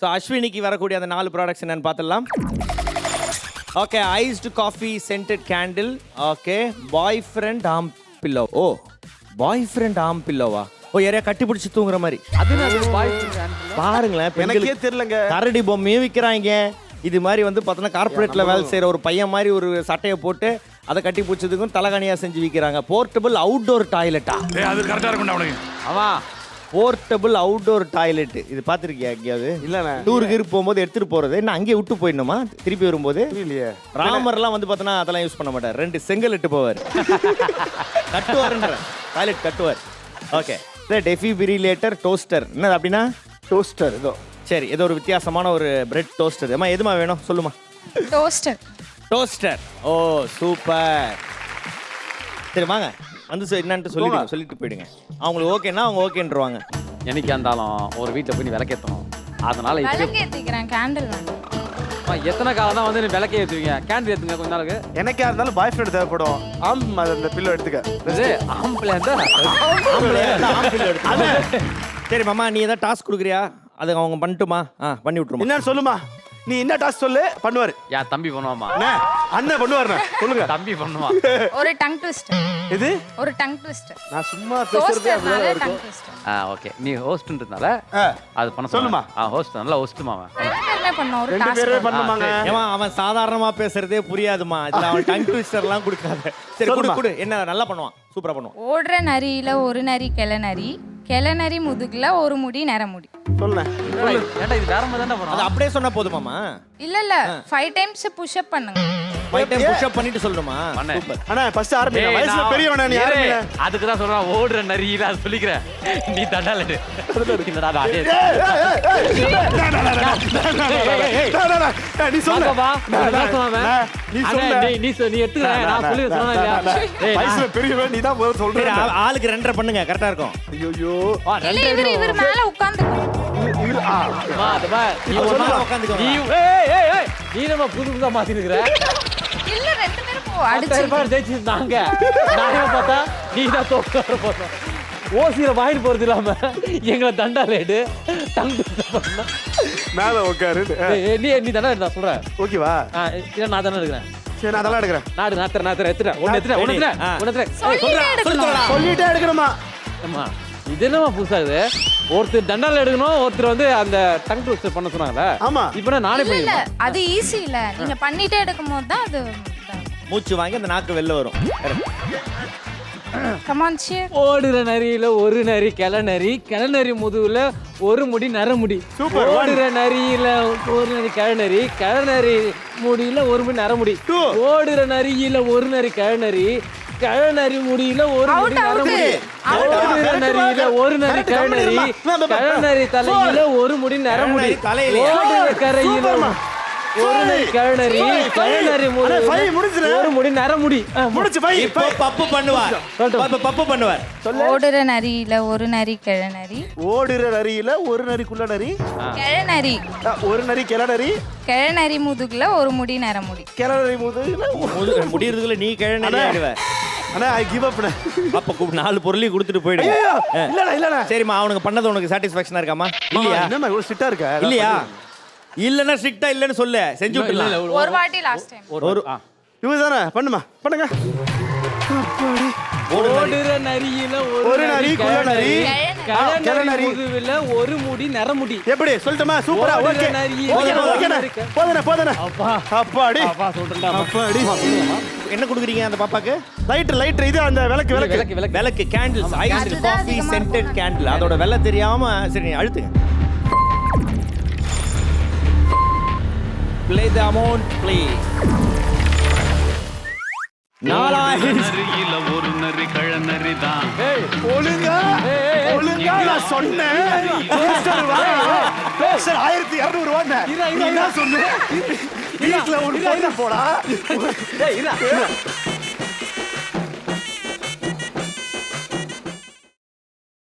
So அஸ்வினிக்கு வரக்கூடிய அந்த 4 products என்னன்னு பார்த்துடலாம். Okay, iced coffee scented candle. Okay, boyfriend arm pillow. Oh, boyfriend arm பில்லோவா? ஓ, யாரையா கட்டி பிடிச்சி தூங்குற மாதிரி. பாருங்களேன், எனக்கே தெரியலங்க. கரடி பொம்மையே விற்கிறாங்க. இது மாதிரி வந்து பார்த்தோன்னா கார்பரேட்டில் வேலை செய்கிற ஒரு பையன் மாதிரி ஒரு சட்டையை போட்டு அதை கட்டி பிடிச்சதுக்கும் தலகாணியாக செஞ்சு விற்கிறாங்க. போர்ட்டபிள் அவுட்டோர் டாய்லெட்டா? அது கரெக்டாக இருக்கும்டா அவனுக்கு. ஆமாம், போர்ட்டபிள் அவுட்டோர் டாய்லெட். இது பார்த்துருக்கியா எங்கேயாவது? இல்லண்ணே. டூருக்கு போகும்போது எடுத்துகிட்டு போகிறது என்ன அங்கேயே விட்டு போயிடணுமா திருப்பி வரும்போது? இல்லையே. ராமர்லாம் வந்து பார்த்தோன்னா அதெல்லாம் யூஸ் பண்ண மாட்டார். 2 செங்கல் இட்டு போவார். கட்டுவார்ன்ற டாய்லெட் கட்டுவார். Okay, defibrillator toaster. என்னது அப்படின்னா? டோஸ்டர். இதோ சரி, ஏதோ ஒரு வித்தியாசமான ஒரு பிரெட் டோஸ்டர். அம்மா எதுமா வேணும் சொல்லுமா? டோஸ்டர். டோஸ்டர். ஓ சூப்பர். சரி வாங்க வந்து என்னன்ட்டு சொல்லிட்டு போயிடுங்க. அவங்களுக்கு ஓகேன்னா அவங்க ஓகேன்றுவாங்க. எனக்கு இருந்தாலும் ஒரு வீட்டில் போய் நீ விளக்கேற்றணும். அதனால விளக்கேத்திக்கிறேன், கேண்டில் வேணும். எத்தனை காலம் தான் வந்து நீ விளக்கே ஏற்றுவீங்க? கேண்டில் ஏற்றுங்க கொஞ்ச நாளுக்கு. எனக்கா இருந்தாலும் பாய் ஃப்ரெண்ட் தேவைப்படும். அந்த பில்லோ எடுத்துக்க. ஆம்பளை சரி மாமா, நீ ஏதாவது டாஸ்க் கொடுக்குறியா? அது அவங்க பண்ணட்டுமா? பண்ணி விட்டுருமா? என்னன்னு சொல்லுமா. நீ என்ன டாஸ்க் சொல்லு, பண்ணுவாரு. யா தம்பி பண்ணுவாமா? அண்ணன் பண்ணுவாருண்ணே. சொல்லுங்க. தம்பி பண்ணுவா. ஒரு டங் ட்விஸ்டர். இது ஒரு டங் ட்விஸ்டர். நான் சும்மா பேசுறதே அப்படிதான் டங் இருக்கும். ட்விஸ்டர். ஓகே, நீ ஹோஸ்ட்ன்றதுனால அது பண்ண சொல்லுமா. ஹோஸ்ட் நல்லா ஹோஸ்ட்மா அவன். என்ன பண்ணோம்? ஒரு 2 பேரே டாஸ்க். பண்ணுமாங்க. ஏமா அவன் சாதாரணமா பேசுறதே புரியாதுமா. இதுல அவன் டங் ட்விஸ்டர்லாம் கொடுக்காத. சரி கொடு. என்ன நல்லா பண்ணுவான், சூப்பரா பண்ணுவான். ஓடுற நரியில ஒரு நரி கிளநரி, கிளநரி முதுகுல ஒரு முடி நரமுடி. சொல்லுண்ணே. ஏன்டா இது வேற மாதிரி தானே அது பண்ணும்? அப்படியே சொன்னா போதுமாமா? இல்ல 5 டைம்ஸ் புஷ் அப் பண்ணுங்க. 5 டைம் புஷ் அப் பண்ணிட்டு சொல்லணுமா? பண்ணு. சூப்பர். அண்ணா ஃபர்ஸ்ட் ஆரம்பிங்க. வயசுல பெரியவனா நீ ஆரம்பிங்க. அதுக்கு தான் சொல்றான் ஓடுற நரியில. அது சொல்லிக்கிறேன். நீ தண்டாலடு. என்னடா அது? நீ சொல்லு. நீ எடுத்துக்க. நான் சொல்லி சொன்னேன். வயசுல பெரியவன் நீ தான் முதல்ல சரி, சொல்ற. ஆளுக்கு 2.5 பண்ணுங்க, கரெக்டா இருக்கும். ஐயோ. இல்ல இவர் மேல உட்கார்ந்து. நீ நம்ம புதுசா மாத்திருக்கிற. இல்ல 2 பேரும் போ அடிச்சு. ஜெயிச்சிருந்தாங்க. நான் பார்த்தா நீ தான் தோக்க போறோம். ஓசியில வாங்கிட்டு போறது இல்லாம எங்களை தண்டாலேடு மேல உட்காரு. நீ தானே நான் சொல்றேன். ஓகேவா? இல்ல நான் தானே எடுக்கிறேன். சரி, நான் அதெல்லாம் எடுக்கிறேன். நாத்து எடுத்துறேன். ஒன்னு சொல்லிட்டே எடுக்கணுமா? ஆமா, இது என்னமா புதுசாகுது? ஒருத்தர் தண்டால எடுக்கணும், ஒருத்தர் வந்து அந்த டங் ட்விஸ்டர் பண்ண சொன்னாங்கல்ல. ஆமா. இப்போ நானே இல்ல பண்ணிடுறேன். அது ஈஸி இல்ல. நீங்க பண்ணிட்டே எடுக்கும்போது தான் அது மூச்சு வாங்கி அந்த நாக்கு வெளில வரும். Come on cheer. ஓடுற நரியில ஒரு நரி கிளநரி, கிளநரி முதுகுல ஒரு முடி நரமுடி. சூப்பர். ஓடுற நரியில ஒரு நரி கிளநரி, கிளநரி முடியில ஒரு முடி நரமுடி. ஓடுற நரியில ஒரு நரி கிளநரி, கிளநரி முடியில ஒரு முடி நரமுடி. ஓடுற நரியில ஒரு நரி கிளநரி, கிளநரி தலையில ஒரு முடி நரமுடி. ஓடுற கரையில ஒரு நரி கிளநரி, கிளநரி முடியில ஒரு முடி நரமுடி. முடிச்சு பை. இப்போ பப்பு பண்ணுவார். பப்பு பண்ணுவார். ஓடுற நரியில ஒரு நரி கிளநரி, ஓடுற நரியில ஒரு நரிக்குள்ள நரி, கிளநரி ஒரு நரி கிளநரி, கிளநரி முதுகுல ஒரு முடி நரமுடி. கிளநரி முதுகுல முடியறதுக்குள்ள நீ கிழனை ஆயிடுவ. அண்ணா ஐ கிவ் அப். அப்ப 4 பொருளையும் கொடுத்துட்டு போயிடு. இல்லண்ணா. சரிம்மா, அவனுக்கு பண்ணது உனக்கு சாட்டிஸ்ஃபேக்ஷனா இருக்காமா? இல்லையா? என்னம்மா இவ்வளவு ஸ்ட்ரிக்ட்டா இருக்க? இல்லையா? இல்லன்னா ஸ்ட்ரிக்ட்டா இல்லன்னு சொல்லு, செஞ்சு விட்டுலாம். ஒரு வாட்டி லாஸ்ட் டைம். ஒரு இவதானே பண்ணுமா? பண்ணுங்க. ஓடுற நரியில ஒரு நரி கிளநரி, கிளநரி முதுகுல ஒரு முடி நரமுடி. எப்படி சொல்லட்டுமா? சூப்பரா. ஓகே போதன. அப்பாடி. அப்பாடி. என்ன கொடுக்குறீங்க அந்த பாப்பாக்கு? லைட் இது அந்த விளக்கு candles, iced coffee scented candle. அதோட விலை தெரியாம சரி நீ அழுத்துங்க. Play the amount please. 4000. நரியில ஒரு நரி கிளநரி தான். ஒழுங்கா நான் சொன்னேன். போஸ்டர் 1200 ரூபாய். நீ என்ன சொன்ன? வீட்ல ஒரு போடா.